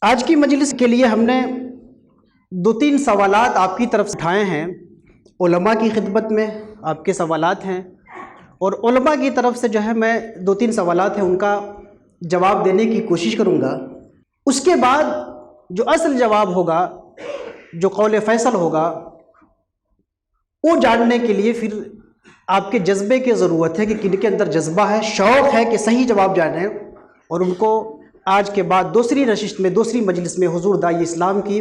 آج کی مجلس کے لیے ہم نے دو تین سوالات آپ کی طرف سے اٹھائے ہیں۔ علماء کی خدمت میں آپ کے سوالات ہیں، اور علماء کی طرف سے جو ہے میں دو تین سوالات ہیں ان کا جواب دینے کی کوشش کروں گا۔ اس کے بعد جو اصل جواب ہوگا، جو قول فیصل ہوگا، وہ جاننے کے لیے پھر آپ کے جذبے کی ضرورت ہے کہ کن کے اندر جذبہ ہے، شوق ہے کہ صحیح جواب جانیں، اور ان کو آج کے بعد دوسری نشست میں، دوسری مجلس میں حضور داعی اسلام کی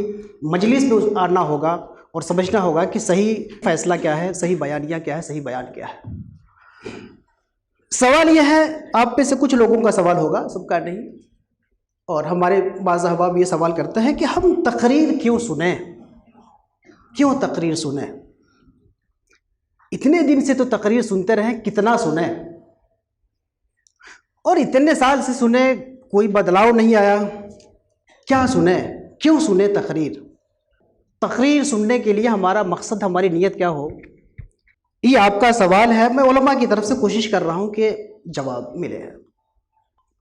مجلس میں آنا ہوگا اور سمجھنا ہوگا کہ صحیح فیصلہ کیا ہے، صحیح بیانیہ کیا ہے، صحیح بیان کیا ہے۔ سوال یہ ہے، آپ میں سے کچھ لوگوں کا سوال ہوگا، سب کا نہیں، اور ہمارے بعض احباب یہ سوال کرتے ہیں کہ ہم تقریر کیوں سنیں، کیوں تقریر سنیں؟ اتنے دن سے تو تقریر سنتے رہیں، کتنا سنیں؟ اور اتنے سال سے سنیں، کوئی بدلاؤ نہیں آیا، کیا سنیں؟ کیوں سنیں تقریر؟ تقریر سننے کے لیے ہمارا مقصد، ہماری نیت کیا ہو؟ یہ آپ کا سوال ہے، میں علماء کی طرف سے کوشش کر رہا ہوں کہ جواب ملے۔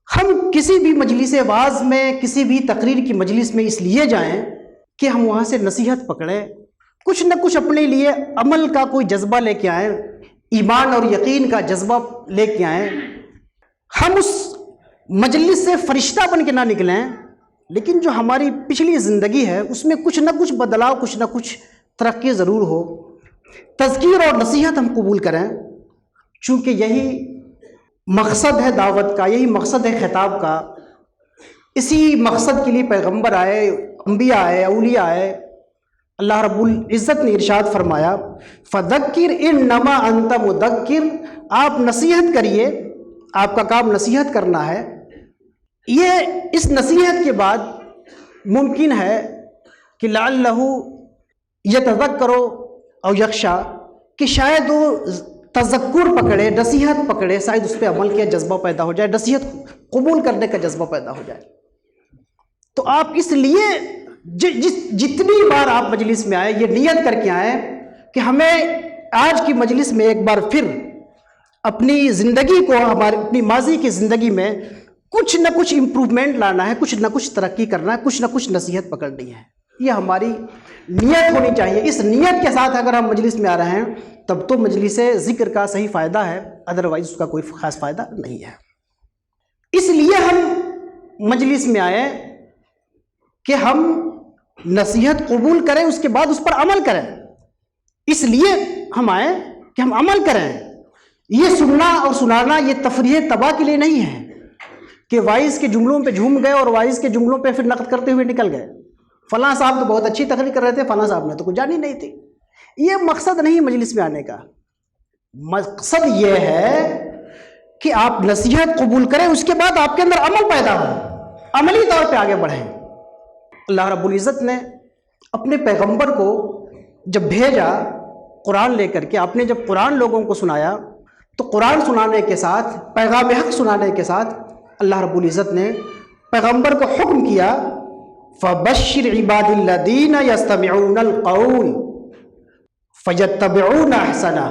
ہم کسی بھی مجلس واعظ میں، کسی بھی تقریر کی مجلس میں اس لیے جائیں کہ ہم وہاں سے نصیحت پکڑیں، کچھ نہ کچھ اپنے لیے عمل کا کوئی جذبہ لے کے آئیں، ایمان اور یقین کا جذبہ لے کے آئیں۔ ہم اس مجلس سے فرشتہ بن کے نہ نکلیں، لیکن جو ہماری پچھلی زندگی ہے اس میں کچھ نہ کچھ بدلاؤ، کچھ نہ کچھ ترقی ضرور ہو۔ تذکیر اور نصیحت ہم قبول کریں، چونکہ یہی مقصد ہے دعوت کا، یہی مقصد ہے خطاب کا۔ اسی مقصد کے لیے پیغمبر آئے، انبیاء آئے، اولیاء آئے۔ اللہ رب العزت نے ارشاد فرمایا، فذکر انما انت مذکر، آپ نصیحت کریے، آپ کا کام نصیحت کرنا ہے۔ یہ اس نصیحت کے بعد ممکن ہے کہ لعلہ یتذکر او یخشی، کہ شاید وہ تذکر پکڑے، نصیحت پکڑے، شاید اس پہ عمل کیا جذبہ پیدا ہو جائے، نصیحت قبول کرنے کا جذبہ پیدا ہو جائے۔ تو آپ اس لیے جتنی بار آپ مجلس میں آئے، یہ نیت کر کے آئیں کہ ہمیں آج کی مجلس میں ایک بار پھر اپنی زندگی کو، اپنی ماضی کی زندگی میں کچھ نہ کچھ امپروومنٹ لانا ہے، کچھ نہ کچھ ترقی کرنا ہے، کچھ نہ کچھ نصیحت پکڑنی ہے۔ یہ ہماری نیت ہونی چاہیے۔ اس نیت کے ساتھ اگر ہم مجلس میں آ رہے ہیں تب تو مجلس ذکر کا صحیح فائدہ ہے، ادروائز اس کا کوئی خاص فائدہ نہیں ہے۔ اس لیے ہم مجلس میں آئے کہ ہم نصیحت قبول کریں، اس کے بعد اس پر عمل کریں۔ اس لیے ہم آئے کہ ہم عمل کریں۔ یہ سننا اور سنانا یہ تفریح تباہ کے لیے نہیں ہے کہ وائز کے جملوں پہ جھوم گئے اور وائز کے جملوں پہ پھر نقد کرتے ہوئے نکل گئے، فلاں صاحب تو بہت اچھی تقریر کر رہے تھے، فلاں صاحب نے تو کچھ جانی نہیں تھی۔ یہ مقصد نہیں مجلس میں آنے کا۔ مقصد یہ ہے کہ آپ نصیحت قبول کریں، اس کے بعد آپ کے اندر عمل پیدا ہو، عملی طور پہ آگے بڑھیں۔ اللہ رب العزت نے اپنے پیغمبر کو جب بھیجا قرآن لے کر کے، آپ نے جب قرآن لوگوں کو سنایا تو قرآن سنانے کے ساتھ، پیغام حق سنانے کے ساتھ اللہ رب العزت نے پیغمبر کو حکم کیا، فَبَشِّرْ عِبَادِ الَّذِينَ يَسْتَمِعُونَ الْقَوْلَ فَيَتَّبِعُونَ أَحْسَنَهُ،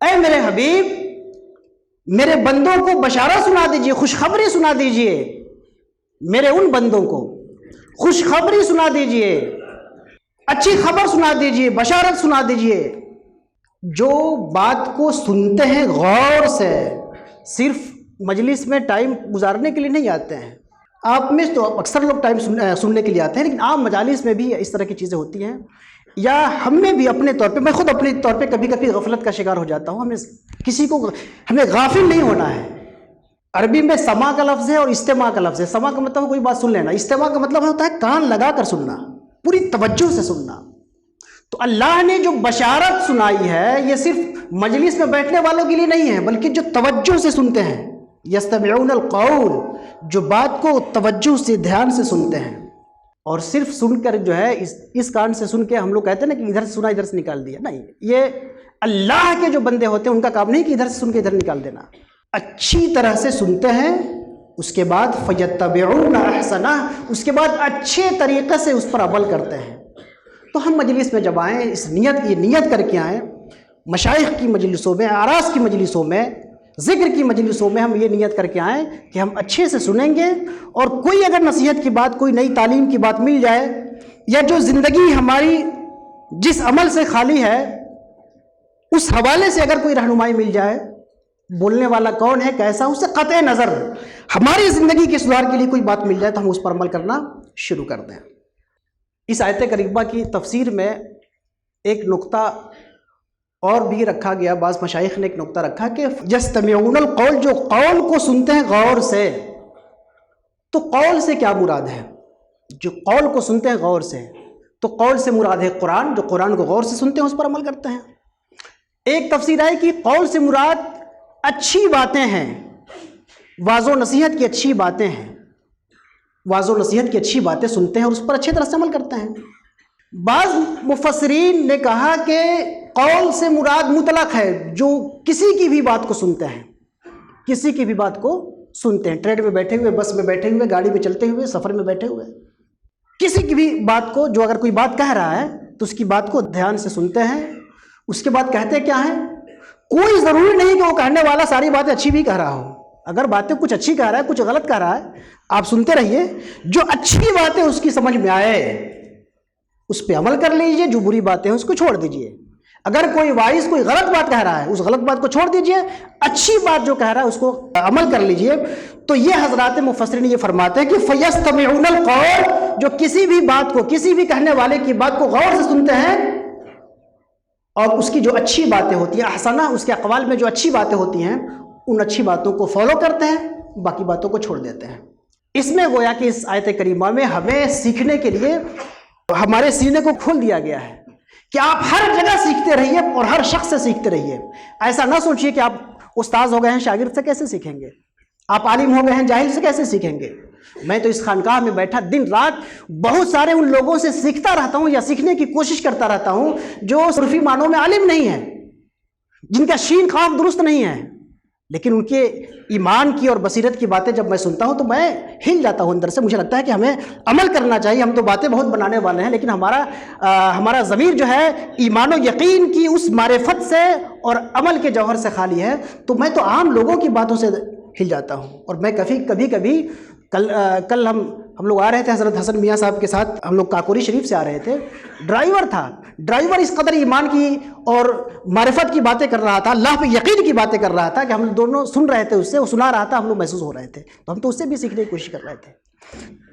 اے میرے حبیب، میرے بندوں کو بشارت سنا دیجئے، خوشخبری سنا دیجئے، میرے ان بندوں کو خوشخبری سنا دیجئے، اچھی خبر سنا دیجئے، بشارت سنا دیجئے، جو بات کو سنتے ہیں غور سے، صرف مجلس میں ٹائم گزارنے کے لیے نہیں آتے ہیں۔ آپ میں تو اکثر لوگ ٹائم سننے کے لیے آتے ہیں، لیکن عام مجالس میں بھی اس طرح کی چیزیں ہوتی ہیں، یا ہم میں بھی اپنے طور پہ، میں خود اپنے طور پہ کبھی کبھی غفلت کا شکار ہو جاتا ہوں۔ ہمیں غافل نہیں ہونا ہے۔ عربی میں سما کا لفظ ہے اور استماع کا لفظ ہے۔ سما کا مطلب کوئی بات سن لینا، استماع کا مطلب ہوتا ہے کان لگا کر سننا، پوری توجہ سے سننا۔ تو اللہ نے جو بشارت سنائی ہے یہ صرف مجلس میں بیٹھنے والوں کے لیے نہیں ہے، بلکہ جو توجہ سے سنتے ہیں، یستمعون القول، جو بات کو توجہ سے، دھیان سے سنتے ہیں۔ اور صرف سن کر جو ہے اس کان سے سن کے ہم لوگ کہتے ہیں نا کہ ادھر سے سنا ادھر سے نکال دیا، نہیں، یہ اللہ کے جو بندے ہوتے ہیں ان کا کام نہیں کہ ادھر سے سن کے ادھر نکال دینا۔ اچھی طرح سے سنتے ہیں، اس کے بعد فَيَتَّبِعُونَ أَحْسَنَهُ، اس کے بعد اچھے طریقے سے اس پر عمل کرتے ہیں۔ تو ہم مجلس میں جب آئیں، یہ نیت کر کے آئیں، مشائخ کی مجلسوں میں، اعراض کی مجلسوں میں ذکر کی مجلسوں میں ہم یہ نیت کر کے آئیں کہ ہم اچھے سے سنیں گے، اور کوئی اگر نصیحت کی بات، کوئی نئی تعلیم کی بات مل جائے، یا جو زندگی ہماری جس عمل سے خالی ہے اس حوالے سے اگر کوئی رہنمائی مل جائے، بولنے والا کون ہے، کیسا، اس سے قطع نظر ہماری زندگی کے سدھار کے لیے کوئی بات مل جائے تو ہم اس پر عمل کرنا شروع کر دیں۔ اس آیت کریمہ کی تفسیر میں ایک نقطہ اور بھی رکھا گیا، بعض مشائخ نے ایک نقطہ رکھا کہ یستمعون القول، جو قول کو سنتے ہیں غور سے، تو قول سے کیا مراد ہے؟ جو قول کو سنتے ہیں غور سے، تو قول سے مراد ہے قرآن، جو قرآن کو غور سے سنتے ہیں اس پر عمل کرتے ہیں۔ ایک تفسیر ہے کہ قول سے مراد اچھی باتیں ہیں، واعظ و نصیحت کی اچھی باتیں ہیں، واعظ و نصیحت کی اچھی باتیں سنتے ہیں اور اس پر اچھی طرح سے عمل کرتے ہیں۔ بعض مفسرین نے کہا کہ قول سے مراد مطلق ہے، جو کسی کی بھی بات کو سنتے ہیں، کسی کی بھی بات کو سنتے ہیں، ٹرین میں بیٹھے ہوئے، بس میں بیٹھے ہوئے، گاڑی میں چلتے ہوئے، سفر میں بیٹھے ہوئے، کسی کی بھی بات کو، جو اگر کوئی بات کہہ رہا ہے تو اس کی بات کو دھیان سے سنتے ہیں، اس کے بعد کہتے کیا ہیں۔ کوئی ضروری نہیں کہ وہ کہنے والا ساری باتیں اچھی بھی کہہ رہا ہو، اگر باتیں کچھ اچھی کہہ رہا ہے، کچھ غلط کہہ رہا ہے، آپ سنتے رہیے، جو اچھی باتیں اس کی سمجھ میں آئے اس پہ عمل کر لیجئے، جو بری باتیں ہیں اس کو چھوڑ دیجئے۔ اگر کوئی وائس کوئی غلط بات کہہ رہا ہے، اس غلط بات کو چھوڑ دیجئے، اچھی بات جو کہہ رہا ہے اس کو عمل کر لیجئے۔ تو یہ حضرات مفسرین یہ فرماتے ہیں کہ فَيَسْتَمِعُونَ الْقَوْلَ، جو کسی بھی بات کو، کسی بھی کہنے والے کی بات کو غور سے سنتے ہیں، اور اس کی جو اچھی باتیں ہوتی ہیں، احسنہ، اس کے اقوال میں جو اچھی باتیں ہوتی ہیں، ان اچھی باتوں کو فالو کرتے ہیں، باقی باتوں کو چھوڑ دیتے ہیں۔ اس میں گویا کہ اس آیت کریمہ میں ہمیں سیکھنے کے لیے ہمارے سینے کو کھول دیا گیا ہے کہ آپ ہر جگہ سیکھتے رہیے اور ہر شخص سے سیکھتے رہیے۔ ایسا نہ سوچیے کہ آپ استاذ ہو گئے ہیں، شاگرد سے کیسے سیکھیں گے، آپ عالم ہو گئے ہیں، جاہل سے کیسے سیکھیں گے۔ میں تو اس خانقاہ میں بیٹھا دن رات بہت سارے ان لوگوں سے سیکھتا رہتا ہوں یا سیکھنے کی کوشش کرتا رہتا ہوں جو صرفی معنوں میں عالم نہیں ہیں، جن کا شین قاف درست نہیں ہے، لیکن ان کے ایمان کی اور بصیرت کی باتیں جب میں سنتا ہوں تو میں ہل جاتا ہوں اندر سے۔ مجھے لگتا ہے کہ ہمیں عمل کرنا چاہیے، ہم تو باتیں بہت بنانے والے ہیں، لیکن ہمارا ضمیر جو ہے ایمان و یقین کی اس معرفت سے اور عمل کے جوہر سے خالی ہے، تو میں تو عام لوگوں کی باتوں سے ہل جاتا ہوں۔ اور میں کبھی کل ہم لوگ آ رہے تھے حضرت حسن میاں صاحب کے ساتھ، ہم لوگ کاکوری شریف سے آ رہے تھے، ڈرائیور تھا، ڈرائیور اس قدر ایمان کی اور معرفت کی باتیں کر رہا تھا، اللہ پہ یقین کی باتیں کر رہا تھا کہ ہم دونوں سن رہے تھے اس سے، وہ سنا رہا تھا، ہم لوگ محسوس ہو رہے تھے، تو ہم تو اس سے بھی سیکھنے کی کوشش کر رہے تھے۔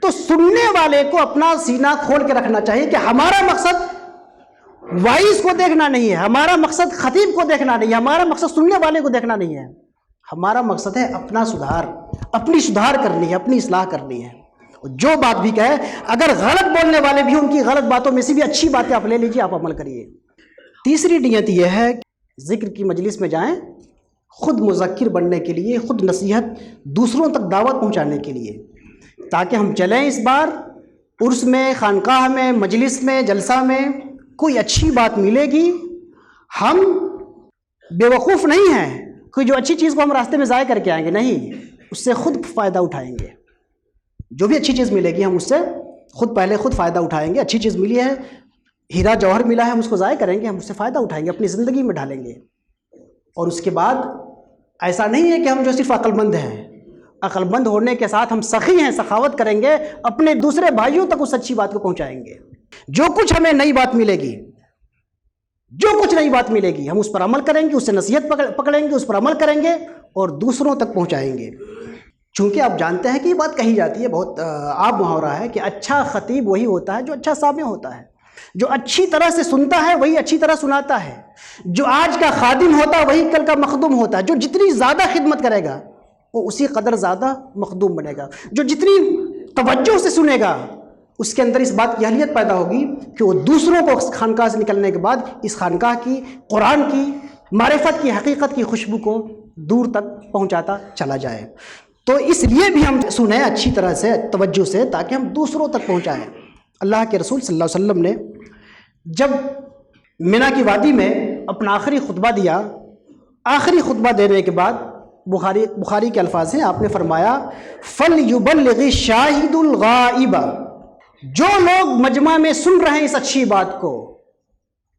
تو سننے والے کو اپنا سینہ کھول کے رکھنا چاہیے کہ ہمارا مقصد وائس کو دیکھنا نہیں ہے، ہمارا مقصد خطیب کو دیکھنا نہیں ہے، ہمارا مقصد سننے والے کو دیکھنا نہیں ہے، ہمارا مقصد ہے اپنا سدھار، اپنی سدھار کرنی ہے، اپنی اصلاح کرنی ہے۔ جو بات بھی کہے، اگر غلط بولنے والے بھی ان کی غلط باتوں میں سے بھی اچھی باتیں آپ لے لیجیے، آپ عمل کریے۔ تیسری نیت یہ ہے کہ ذکر کی مجلس میں جائیں خود مذکر بننے کے لیے، خود نصیحت دوسروں تک دعوت پہنچانے کے لیے، تاکہ ہم چلیں اس بار عرس میں، خانقاہ میں، مجلس میں، جلسہ میں کوئی اچھی بات ملے گی، ہم بے وقوف نہیں ہیں، کوئی جو اچھی چیز کو ہم راستے میں ضائع کر کے آئیں گے، نہیں، اس سے خود فائدہ اٹھائیں گے۔ جو بھی اچھی چیز ملے گی ہم اس سے پہلے خود فائدہ اٹھائیں گے۔ اچھی چیز ملی ہے، ہیرا جوہر ملا ہے، ہم اس کو ضائع کریں گے، ہم اس سے فائدہ اٹھائیں گے، اپنی زندگی میں ڈالیں گے۔ اور اس کے بعد ایسا نہیں ہے کہ ہم جو صرف عقل مند ہیں، عقل مند ہونے کے ساتھ ہم سخی ہیں، سخاوت کریں گے، اپنے دوسرے بھائیوں تک اس اچھی بات کو پہنچائیں گے۔ جو کچھ ہمیں نئی بات ملے گی، جو کچھ نئی بات ملے گی، ہم اس پر عمل کریں گے، اس سے نصیحت پکڑیں گے، اس پر عمل کریں گے اور دوسروں تک پہنچائیں گے۔ چونکہ آپ جانتے ہیں کہ یہ بات کہی جاتی ہے، بہت عام محاورہ ہے کہ اچھا خطیب وہی ہوتا ہے جو اچھا سامع ہوتا ہے، جو اچھی طرح سے سنتا ہے وہی اچھی طرح سناتا ہے، جو آج کا خادم ہوتا ہے وہی کل کا مخدوم ہوتا ہے، جو جتنی زیادہ خدمت کرے گا وہ اسی قدر زیادہ مخدوم بنے گا، جو جتنی توجہ سے سنے گا اس کے اندر اس بات کی اہلیت پیدا ہوگی کہ وہ دوسروں کو خانقاہ سے نکلنے کے بعد اس خانقاہ کی، قرآن کی، معرفت کی، حقیقت کی خوشبو کو دور تک پہنچاتا چلا جائے۔ تو اس لیے بھی ہم سنیں اچھی طرح سے، توجہ سے، تاکہ ہم دوسروں تک پہنچائیں۔ اللہ کے رسول صلی اللہ علیہ وسلم نے جب منی کی وادی میں اپنا آخری خطبہ دیا، آخری خطبہ دینے کے بعد بخاری کے الفاظ ہیں، آپ نے فرمایا فَلْيُبَلِّغِ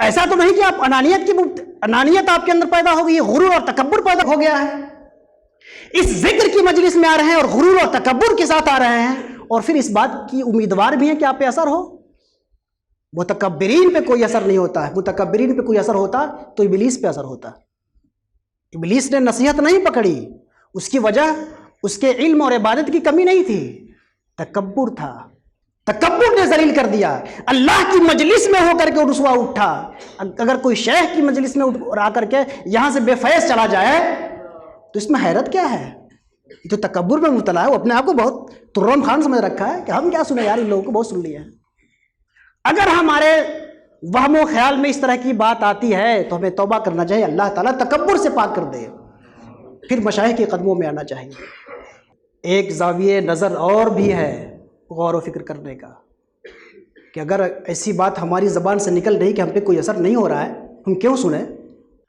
ایسا تو نہیں کہ آپ انانیت آپ کے اندر پیدا ہو گئی ہے، غرور اور تکبر پیدا ہو گیا ہے. اس ذکر کی مجلس میں آ رہے ہیں اور غرور اور تکبر کے ساتھ آ رہے ہیں، اور پھر اس بات کی امیدوار بھی ہیں کہ آپ پہ اثر ہو. متکبرین پہ کوئی اثر نہیں ہوتا ہے. متکبرین پہ کوئی اثر ہوتا تو ابلیس پہ اثر ہوتا. ابلیس نے نصیحت نہیں پکڑی، اس کی وجہ اس کے علم اور عبادت کی کمی نہیں تھی، تکبر تھا. تکبر نے ذلیل کر دیا. اللہ کی مجلس میں ہو کر کے رسوا اٹھا. اگر کوئی شیخ کی مجلس میں آ کر کے یہاں سے بے فیض چلا جائے تو اس میں حیرت کیا ہے؟ یہ تو تکبر میں مبتلا ہے. وہ اپنے آپ کو بہت ترم خان سمجھ رکھا ہے کہ ہم کیا سنیں یار، ان لوگوں کو بہت سن لیا ہے. اگر ہمارے وہم و خیال میں اس طرح کی بات آتی ہے تو ہمیں توبہ کرنا چاہیے، اللہ تعالیٰ تکبر سے پاک کر دے، پھر مشائخ کے قدموں میں آنا چاہیے. ایک زاویہ نظر اور بھی ہے غور و فکر کرنے کا، کہ اگر ایسی بات ہماری زبان سے نکل رہی کہ ہم پہ کوئی اثر نہیں ہو رہا ہے، ہم کیوں سنیں؟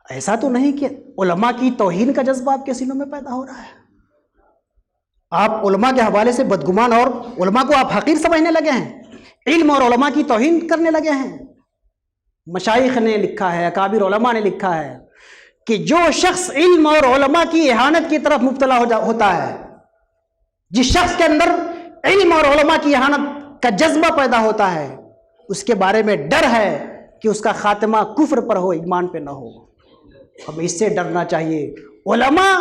ایسا تو نہیں کہ علماء کی توہین کا جذبہ آپ کے سینوں میں پیدا ہو رہا ہے، آپ علماء کے حوالے سے بدگمان اور علماء کو آپ حقیر سمجھنے لگے ہیں، علم اور علماء کی توہین کرنے لگے ہیں. مشائخ نے لکھا ہے، اکابر علماء نے لکھا ہے کہ جو شخص علم اور علماء کی اہانت کی طرف مبتلا ہوتا ہے، جس شخص کے اندر علم اور علماء کی اہانت کا جذبہ پیدا ہوتا ہے، اس کے بارے میں ڈر ہے کہ اس کا خاتمہ کفر پر ہو، ایمان پہ نہ ہو. ہمیں اس سے ڈرنا چاہیے. علماء،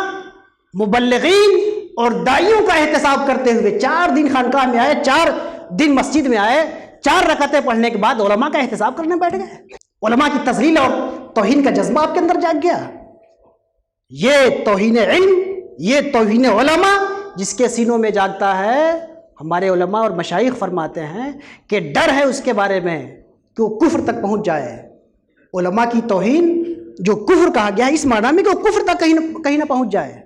مبلغین اور داعیوں کا احتساب کرتے ہوئے 4 دن خانقاہ میں آئے، 4 دن مسجد میں آئے، 4 رکعتیں پڑھنے کے بعد علماء کا احتساب کرنے بیٹھ گئے. علماء کی تذلیل اور توہین کا جذبہ آپ کے اندر جاگ گیا. یہ توہین علم، یہ توہین علماء جس کے سینوں میں جاگتا ہے، ہمارے علماء اور مشائخ فرماتے ہیں کہ ڈر ہے اس کے بارے میں کہ وہ کفر تک پہنچ جائے. علماء کی توہین جو کفر کہا گیا ہے، اس معنی میں کہ وہ کفر تک کہیں نہ پہنچ جائے.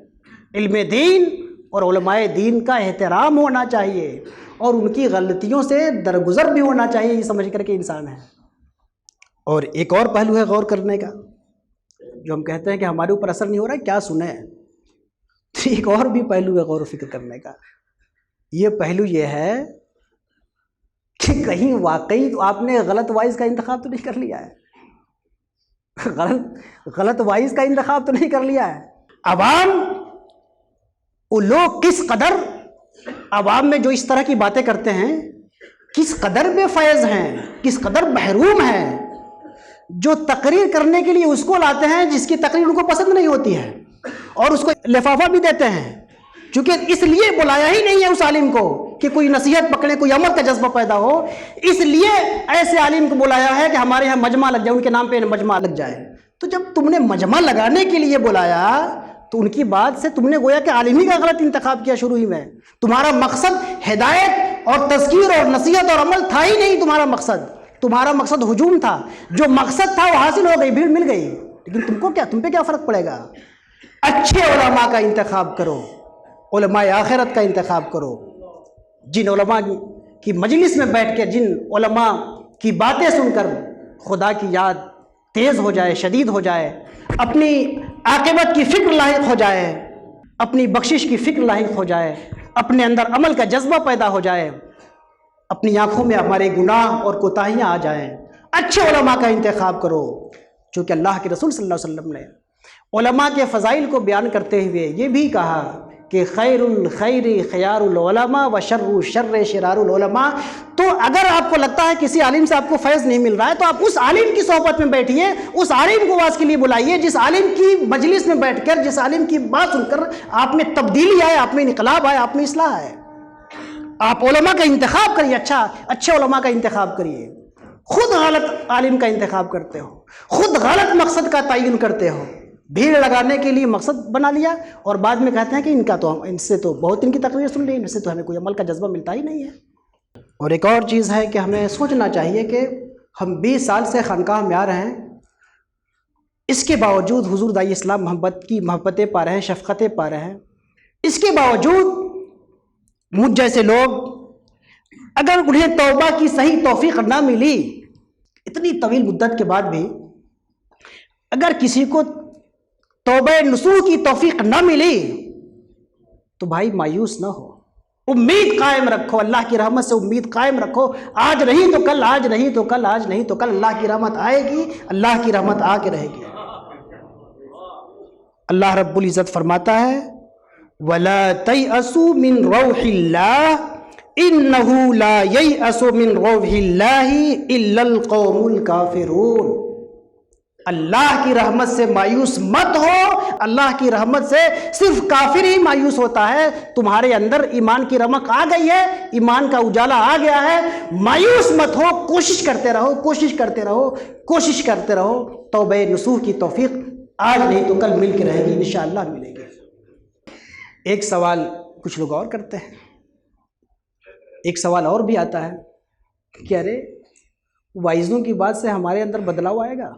علم دین اور علماء دین کا احترام ہونا چاہیے، اور ان کی غلطیوں سے درگزر بھی ہونا چاہیے، یہ سمجھ کر کے انسان ہے. اور ایک اور پہلو ہے غور کرنے کا، جو ہم کہتے ہیں کہ ہمارے اوپر اثر نہیں ہو رہا ہے، کیا سنیں. تو ایک اور بھی پہلو ہے غور و فکر کرنے کا. یہ پہلو یہ ہے کہ کہیں واقعی تو آپ نے غلط وائز کا انتخاب تو نہیں کر لیا ہے، غلط وائز کا انتخاب تو نہیں کر لیا ہے. عوام، وہ لوگ کس قدر عوام میں جو اس طرح کی باتیں کرتے ہیں، کس قدر بے فیض ہیں، کس قدر محروم ہیں، جو تقریر کرنے کے لیے اس کو لاتے ہیں جس کی تقریر ان کو پسند نہیں ہوتی ہے، اور اس کو لفافہ بھی دیتے ہیں، چونکہ اس لیے بلایا ہی نہیں ہے اس عالم کو کہ کوئی نصیحت پکڑے، کوئی عمل کا جذبہ پیدا ہو. اس لیے ایسے عالم کو بلایا ہے کہ ہمارے یہاں مجمع لگ جائے، ان کے نام پہ مجمع لگ جائے. تو جب تم نے مجمع لگانے کے لیے بلایا تو ان کی بات سے تم نے گویا کہ عالمی کا غلط انتخاب کیا. شروع ہی میں تمہارا مقصد ہدایت اور تذکیر اور نصیحت اور عمل تھا ہی نہیں. تمہارا مقصد ہجوم تھا. جو مقصد تھا وہ حاصل ہو گئی، بھیڑ مل گئی. لیکن تم پہ کیا فرق پڑے گا؟ اچھے علماء کا انتخاب کرو، علماء آخرت کا انتخاب کرو، جن علماء کی مجلس میں بیٹھ کے، جن علماء کی باتیں سن کر خدا کی یاد تیز ہو جائے، شدید ہو جائے، اپنی عاقبت کی فکر لاحق ہو جائے، اپنی بخشش کی فکر لاحق ہو جائے، اپنے اندر عمل کا جذبہ پیدا ہو جائے، اپنی آنکھوں میں ہمارے گناہ اور کوتاہیاں آ جائیں. اچھے علماء کا انتخاب کرو. چونکہ اللہ کے رسول صلی اللہ علیہ وسلم نے علماء کے فضائل کو بیان کرتے ہوئے یہ بھی کہا کہ خیر الخیر خیار العلماء و شر الشر شرار العلماء. تو اگر آپ کو لگتا ہے کسی عالم سے آپ کو فیض نہیں مل رہا ہے تو آپ اس عالم کی صحبت میں بیٹھیے، اس عالم کو واعظ کے لیے بلائیے، جس عالم کی مجلس میں بیٹھ کر، جس عالم کی بات سن کر آپ میں تبدیلی آئے، آپ میں انقلاب آئے، آپ میں اصلاح آئے. آپ علماء کا انتخاب کریے، اچھے علماء کا انتخاب کریے. خود غلط عالم کا انتخاب کرتے ہو، خود غلط مقصد کا تعین کرتے ہو، بھیڑ لگانے کے لیے مقصد بنا لیا، اور بعد میں کہتے ہیں کہ ان سے تو بہت ان کی تقریر سن لی، ان سے تو ہمیں کوئی عمل کا جذبہ ملتا ہی نہیں ہے. اور ایک اور چیز ہے کہ ہمیں سوچنا چاہیے کہ ہم 20 سال سے خانقاہ میں آ رہے ہیں، اس کے باوجود حضور داعی اسلام محبتیں پا رہے ہیں، شفقتیں پا رہے ہیں. اس کے باوجود مجھ جیسے لوگ، اگر انہیں توبہ کی صحیح توفیق نہ ملی، اتنی طویل مدت کے بعد بھی اگر کسی کو توبہ نصوح کی توفیق نہ ملی تو بھائی مایوس نہ ہو. امید قائم رکھو، اللہ کی رحمت سے امید قائم رکھو. آج نہیں تو کل، آج نہیں تو کل، آج نہیں تو کل اللہ کی رحمت آئے گی، اللہ کی رحمت آ کے رہے گی. اللہ رب العزت فرماتا ہے وَلَا تَيْأَسُوا مِن رَوْحِ اللَّهِ إِنَّهُ لَا يَيْأَسُ مِن رَوْحِ اللَّهِ إِلَّا الْقَوْمُ الْكَافِرُونَ. اللہ کی رحمت سے مایوس مت ہو، اللہ کی رحمت سے صرف کافر ہی مایوس ہوتا ہے. تمہارے اندر ایمان کی رمق آ گئی ہے، ایمان کا اجالا آ گیا ہے، مایوس مت ہو، کوشش کرتے رہو، کوشش کرتے رہو، کوشش کرتے رہو. توبہ نصوح کی توفیق آج نہیں تو کل مل کے رہے گی، انشاءاللہ ملے گی. ایک سوال کچھ لوگ اور کرتے ہیں، ایک سوال اور بھی آتا ہے کہ ارے وائزوں کی بات سے ہمارے اندر بدلاؤ آئے گا؟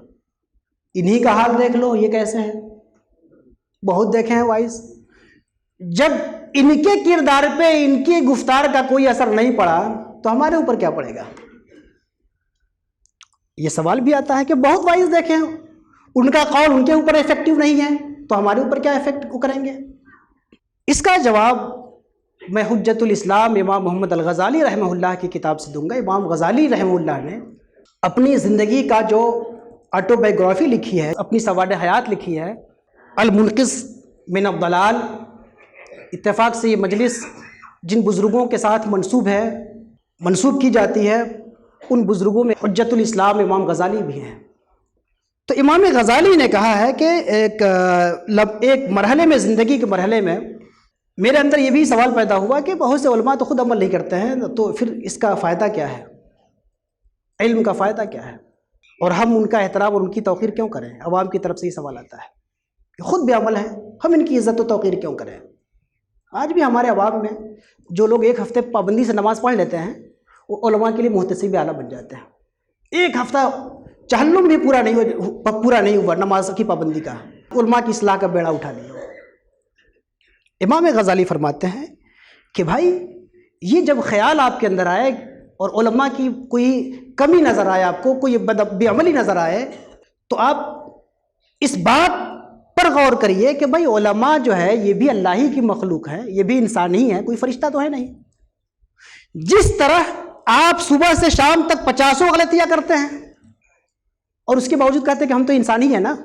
انہی کا حال دیکھ لو، یہ کیسے ہیں؟ بہت دیکھے ہیں وائز، جب ان کے کردار پہ ان کی گفتار کا کوئی اثر نہیں پڑا تو ہمارے اوپر کیا پڑے گا؟ یہ سوال بھی آتا ہے کہ بہت وائز دیکھے ہیں، ان کا قول ان کے اوپر افیکٹو نہیں ہے تو ہمارے اوپر کیا افیکٹ کریں گے؟ اس کا جواب میں حجت الاسلام امام محمد الغزالی رحمہ اللہ کی کتاب سے دوں گا. امام غزالی رحمہ اللہ نے اپنی زندگی کا جو آٹو بایوگرافی لکھی ہے، اپنی سواد حیات لکھی ہے، المنقذ من الضلال. اتفاق سے یہ مجلس جن بزرگوں کے ساتھ منسوب کی جاتی ہے، ان بزرگوں میں حجت الاسلام امام غزالی بھی ہیں. تو امام غزالی نے کہا ہے کہ ایک مرحلے میں، زندگی کے مرحلے میں میرے اندر یہ بھی سوال پیدا ہوا کہ بہت سے علماء تو خود عمل نہیں کرتے ہیں، تو پھر اس کا فائدہ کیا ہے؟ علم کا فائدہ کیا ہے؟ اور ہم ان کا احترام اور ان کی توقیر کیوں کریں؟ عوام کی طرف سے یہ سوال آتا ہے کہ خود بھی عمل ہے، ہم ان کی عزت و توقیر کیوں کریں؟ آج بھی ہمارے عوام میں جو لوگ ایک ہفتے پابندی سے نماز پڑھ لیتے ہیں وہ علماء کے لیے محتسب اعلیٰ بن جاتے ہیں. ایک ہفتہ چہلم بھی پورا نہیں ہوا نماز کی پابندی کا، علماء کی اصلاح کا بیڑا اٹھا لیا. امام غزالی فرماتے ہیں کہ بھائی یہ جب خیال آپ کے اندر آئے اور علماء کی کوئی کمی نظر آئے، آپ کو کوئی بے عملی نظر آئے، تو آپ اس بات پر غور کریے کہ بھائی علماء جو ہے یہ بھی اللہ ہی کی مخلوق ہے، یہ بھی انسان ہی ہے، کوئی فرشتہ تو ہے نہیں. جس طرح آپ صبح سے شام تک 50 غلطیاں کرتے ہیں اور اس کے باوجود کہتے ہیں کہ ہم تو انسان ہی ہیں نا،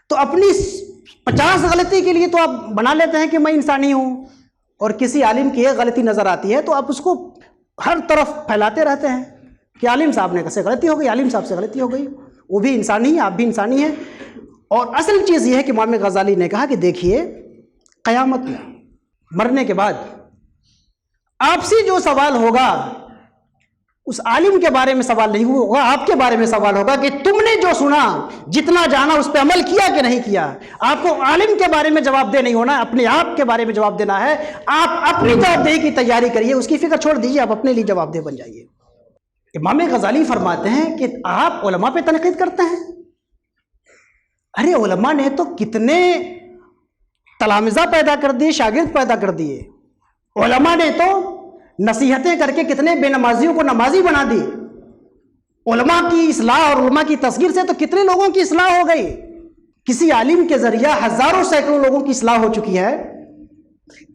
تو اپنی 50 غلطی کے لیے تو آپ بنا لیتے ہیں کہ میں انسانی ہوں، اور کسی عالم کی ایک غلطی نظر آتی ہے تو آپ اس کو ہر طرف پھیلاتے رہتے ہیں کہ عالم صاحب نے کیسے غلطی ہو گئی، عالم صاحب سے غلطی ہو گئی. وہ بھی انسانی ہیں، آپ بھی انسانی ہیں. اور اصل چیز یہ ہے کہ امام غزالی نے کہا کہ دیکھیے قیامت میں مرنے کے بعد آپ سے جو سوال ہوگا اس عالم کے بارے میں سوال نہیں ہوگا، آپ کے بارے میں سوال ہوگا کہ تم نے جو سنا، جتنا جانا اس پہ عمل کیا کہ نہیں کیا. آپ کو عالم کے بارے میں جواب دہ نہیں ہونا، اپنے آپ کے بارے میں جواب دینا ہے. آپ اپنی جواب دہی کی تیاری کریے، اس کی فکر چھوڑ دیجیے، آپ اپنے لیے جواب دہ بن جائیے. امام غزالی فرماتے ہیں کہ آپ علماء پہ تنقید کرتے ہیں. ارے علماء نے تو کتنے تلامذہ پیدا کر دیے، شاگرد پیدا کر دیے. علماء نے تو نصیحتیں کر کے کتنے بے نمازیوں کو نمازی بنا دی. علماء کی اصلاح اور علماء کی تصغیر سے تو کتنے لوگوں کی اصلاح ہو گئی. کسی عالم کے ذریعہ ہزاروں سینکڑوں لوگوں کی اصلاح ہو چکی ہے.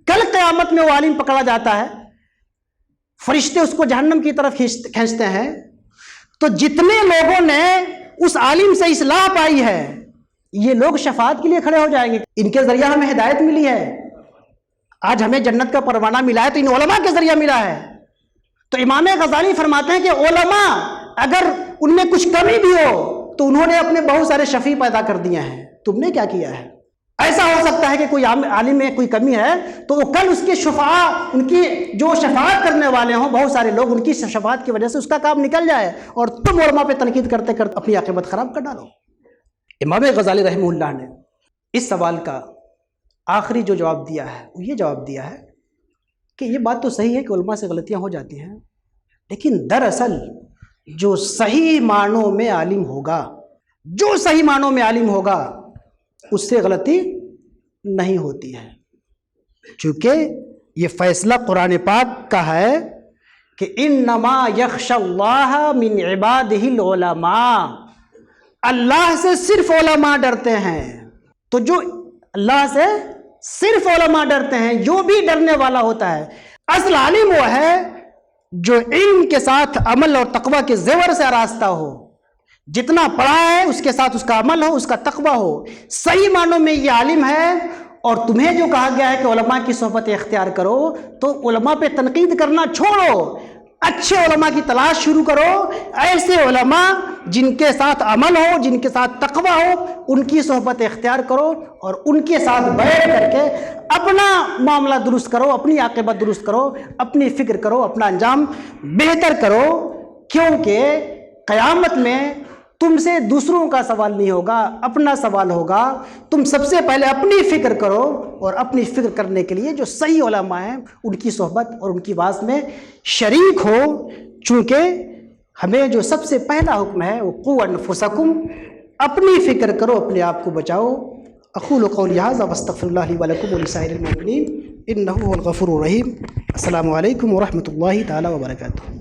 کل قیامت میں وہ عالم پکڑا جاتا ہے، فرشتے اس کو جہنم کی طرف کھینچتے ہیں. تو جتنے لوگوں نے اس عالم سے اصلاح پائی ہے یہ لوگ شفاعت کے لیے کھڑے ہو جائیں گے. ان کے ذریعہ ہمیں ہدایت ملی ہے، آج ہمیں جنت کا پروانہ ملا ہے تو ان علماء کے ذریعہ ملا ہے. تو امام غزالی فرماتے ہیں کہ علماء اگر ان میں کچھ کمی بھی ہو تو انہوں نے اپنے بہت سارے شفیع پیدا کر دیے ہیں، تم نے کیا کیا ہے؟ ایسا ہو سکتا ہے کہ کوئی عالم میں کوئی کمی ہے تو وہ کل اس کے شفعاء، ان کی جو شفاعت کرنے والے ہوں بہت سارے لوگ، ان کی شفاعت کی وجہ سے اس کا کام نکل جائے اور تم علماء پہ تنقید کرتے کرتے اپنی عاقبت خراب کر ڈالو. امام غزالی رحمہ اللہ نے اس سوال کا آخری جو جواب دیا ہے وہ یہ جواب دیا ہے کہ یہ بات تو صحیح ہے کہ علماء سے غلطیاں ہو جاتی ہیں، لیکن دراصل جو صحیح معنوں میں عالم ہوگا، جو صحیح معنوں میں عالم ہوگا اس سے غلطی نہیں ہوتی ہے. چونکہ یہ فیصلہ قرآن پاک کا ہے کہ انما یخشی اللہ من عبادہ العلماء، اللہ سے صرف علماء ڈرتے ہیں. تو جو اللہ سے صرف علماء ڈرتے ہیں، جو بھی ڈرنے والا ہوتا ہے اصل عالم وہ ہے جو علم کے ساتھ عمل اور تقوی کے زیور سے آراستہ ہو، جتنا پڑھا ہے اس کے ساتھ اس کا عمل ہو، اس کا تقوی ہو، صحیح معنوں میں یہ عالم ہے۔ اور تمہیں جو کہا گیا ہے کہ علماء کی صحبت اختیار کرو، تو علماء پہ تنقید کرنا چھوڑو، اچھے علماء کی تلاش شروع کرو، ایسے علماء جن کے ساتھ عمل ہو، جن کے ساتھ تقوی ہو، ان کی صحبت اختیار کرو اور ان کے ساتھ بیٹھ کر کے اپنا معاملہ درست کرو، اپنی عاقبت درست کرو، اپنی فکر کرو، اپنا انجام بہتر کرو، کیونکہ قیامت میں تم سے دوسروں کا سوال نہیں ہوگا، اپنا سوال ہوگا۔ تم سب سے پہلے اپنی فکر کرو، اور اپنی فکر کرنے کے لیے جو صحیح علماء ہیں ان کی صحبت اور ان کی باز میں شریک ہو، چونکہ ہمیں جو سب سے پہلا حکم ہے وہ قوا انفسکم، اپنی فکر کرو، اپنے آپ کو بچاؤ۔ اقول قولی ھذا واستغفر اللہ لی ولکم ولسائر المؤمنین انہ هو الغفور الرحیم۔ السلام علیکم ورحمۃ اللہ تعالی وبرکاتہ۔